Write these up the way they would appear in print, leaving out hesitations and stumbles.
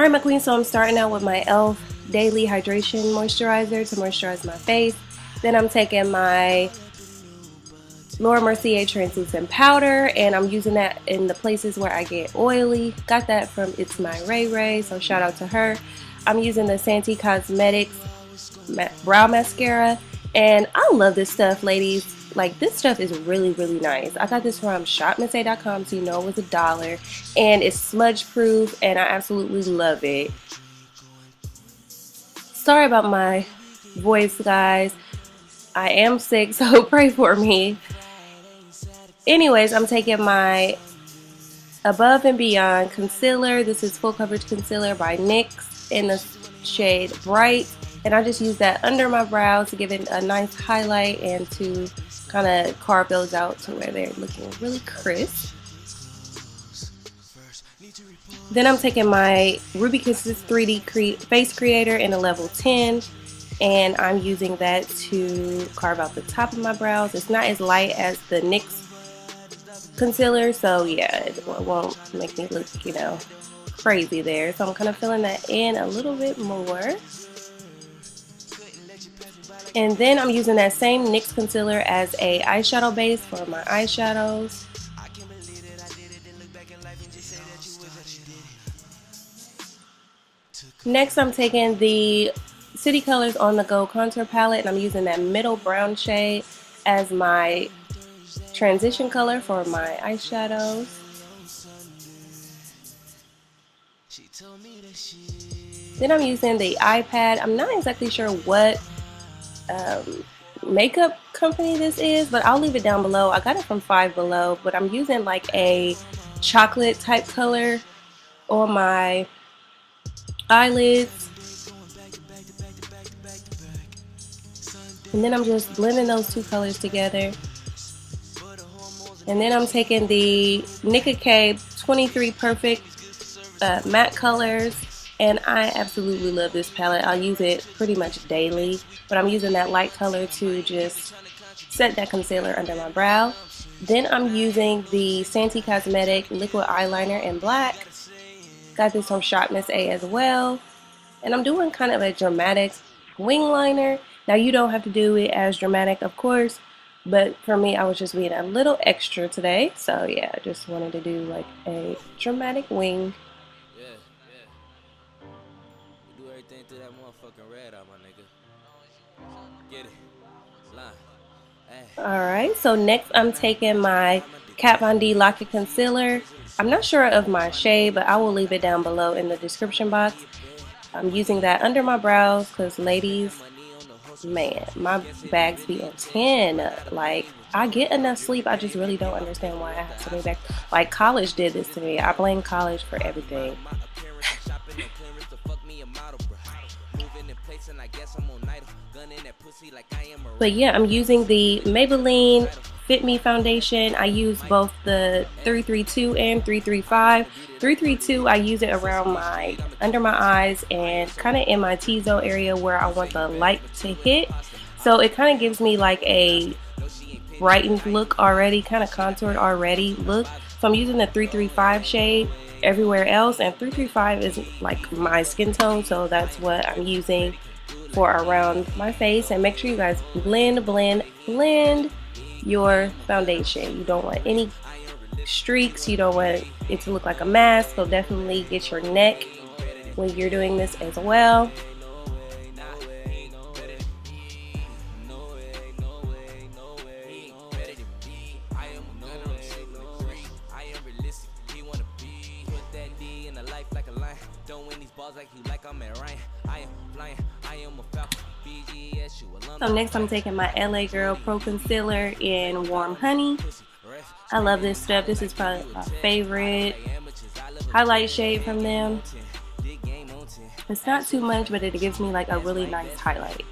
Alright my queen, so I'm starting out with my e.l.f. Daily Hydration Moisturizer to moisturize my face. Then I'm taking my Laura Mercier Translucent Powder, and I'm using that in the places where I get oily. Got that from It's My Ray Ray, so shout out to her. I'm using the Santi Cosmetics Brow Mascara, and I love this stuff, ladies. Like, this stuff is really, really nice. I got this from shopmissay.com, so you know it was $1. And it's smudge proof, and I absolutely love it. Sorry about my voice, guys. I am sick, so pray for me. Anyways, I'm taking my Above and Beyond Concealer. This is Full Coverage Concealer by NYX in the shade Bright. And I just use that under my brows to give it a nice highlight and to kind of carve those out to where they're looking really crisp. Then I'm taking my Ruby Kisses 3D Face Creator in a level 10. And I'm using that to carve out the top of my brows. It's not as light as the NYX concealer, so yeah, it won't make me look, you know, crazy there. So I'm kind of filling that in a little bit more. And then I'm using that same NYX concealer as a eyeshadow base for my eyeshadows. Next, I'm taking the City Colors On The Go contour palette, and I'm using that middle brown shade as my transition color for my eyeshadows. Then I'm using the iPad. I'm not exactly sure what makeup company this is, but I'll leave it down below. I got it from Five Below, but I'm using like a chocolate type color on my eyelids. And then I'm just blending those two colors together. And then I'm taking the Nicka K 23 Perfect matte colors, and I absolutely love this palette. I'll use it pretty much daily, but I'm using that light color to just set that concealer under my brow. Then I'm using the Santi Cosmetic Liquid Eyeliner in black. Got this from Shop Miss A as well. And I'm doing kind of a dramatic wing liner. Now you don't have to do it as dramatic, of course, but for me I was just being a little extra today. So yeah, I just wanted to do like a dramatic wing. Alright, so next I'm taking my Kat Von D Lock It Concealer. I'm not sure of my shade, but I will leave it down below in the description box. I'm using that under my brows because, ladies, man, my bags be on 10. Like, I get enough sleep, I just really don't understand why I have so many bags. Like, college did this to me. I blame college for everything. But yeah, I'm using the Maybelline Fit Me foundation. I use both the 332 and 335. 332, I use it around my under my eyes and kind of in my T-zone area where I want the light to hit. So it kind of gives me like a brightened look already, kind of contoured already look. So I'm using the 335 shade everywhere else, and 335 is like my skin tone, so that's what I'm using for around my face. And make sure you guys blend your foundation. You don't want any streaks, you don't want it to look like a mask, so definitely get your neck when you're doing this as well. So next I'm taking my LA Girl Pro Concealer in Warm Honey. I love this stuff. This is probably my favorite highlight shade from them. It's not too much, but it gives me like a really nice highlight.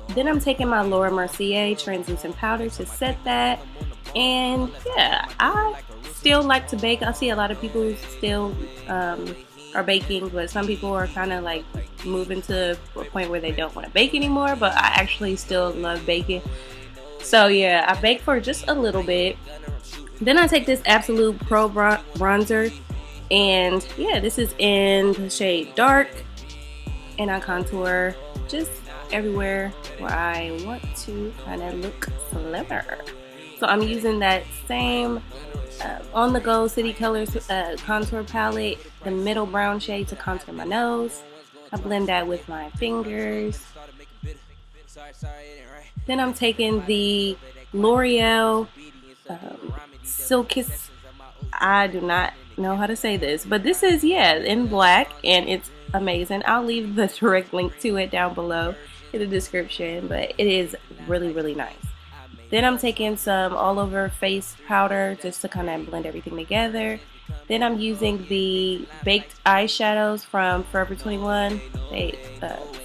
Then I'm taking my Laura Mercier translucent powder to set that. And yeah, I still like to bake. I see a lot of people still are baking, but some people are kind of like moving to a point where they don't want to bake anymore, but I actually still love baking. So yeah, I bake for just a little bit. Then I take this Absolute Pro bronzer, and yeah, this is in the shade Dark, and I contour just everywhere where I want to kind of look slimmer. So I'm using that same On The Go City Colors contour palette, the middle brown shade to contour my nose. I blend that with my fingers. Then I'm taking the L'Oreal SILKISSIME. I do not know how to say this, but this is, yeah, in black, and it's amazing. I'll leave the direct link to it down below in the description, but it is really, really nice. Then I'm taking some all over face powder just to kind of blend everything together. Then I'm using the baked eyeshadows from Forever 21,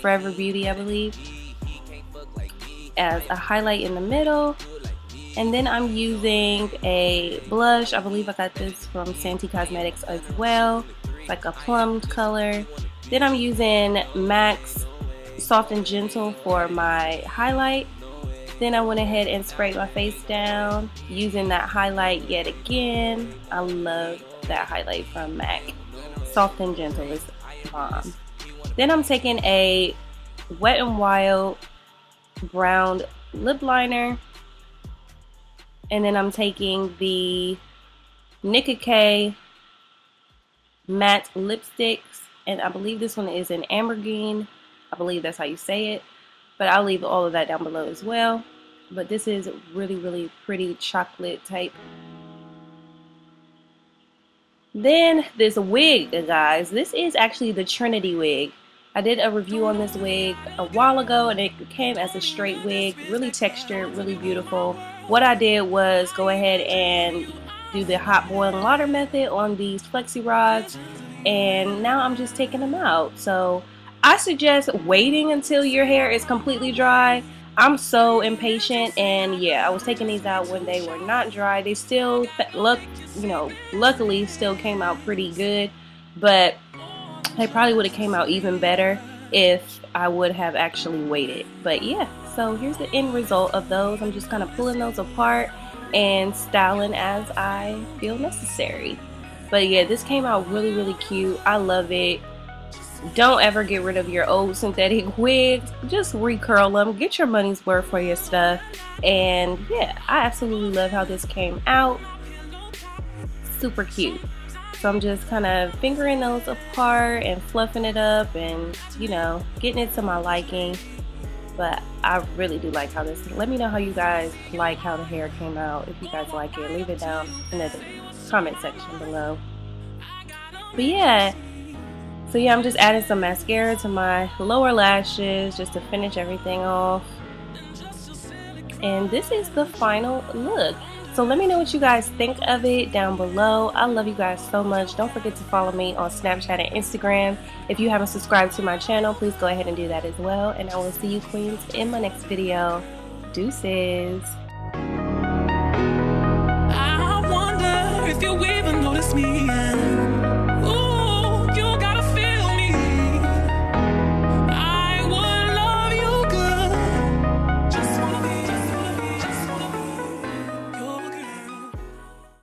Forever Beauty, I believe, as a highlight in the middle. And then I'm using a blush. I believe I got this from Santy Cosmetics as well. It's like a plumbed color. Then I'm using MAC's Soft and Gentle for my highlight. Then I went ahead and sprayed my face down using that highlight yet again. I love that highlight from MAC. Soft and Gentle is bomb. Then I'm taking a Wet n Wild brown lip liner. And then I'm taking the Nicka K matte lipsticks. And I believe this one is in Amber Green. I believe that's how you say it. But I'll leave all of that down below as well. But this is really, really pretty chocolate type. Then this wig, guys. This is actually the Trinity wig. I did a review on this wig a while ago, and it came as a straight wig, really textured, really beautiful. What I did was go ahead and do the hot boiling water method on these flexi rods, and now I'm just taking them out. So I suggest waiting until your hair is completely dry. I'm so impatient, and yeah, I was taking these out when they were not dry. They still luckily still came out pretty good, but they probably would have came out even better if I would have actually waited. But yeah, so here's the end result of those. I'm just kind of pulling those apart and styling as I feel necessary. But yeah, this came out really, really cute. I love it. Don't ever get rid of your old synthetic wigs. Just recurl them. Get your money's worth for your stuff. And yeah, I absolutely love how this came out. Super cute. So I'm just kind of fingering those apart and fluffing it up and, you know, getting it to my liking. But I really do like how this, let me know how you guys like how the hair came out. If you guys like it, leave it down in the comment section below. But yeah, so yeah, I'm just adding some mascara to my lower lashes just to finish everything off. And this is the final look. So let me know what you guys think of it down below. I love you guys so much. Don't forget to follow me on Snapchat and Instagram. If you haven't subscribed to my channel, please go ahead and do that as well. And I will see you queens in my next video. Deuces. I wonder if you even notice me.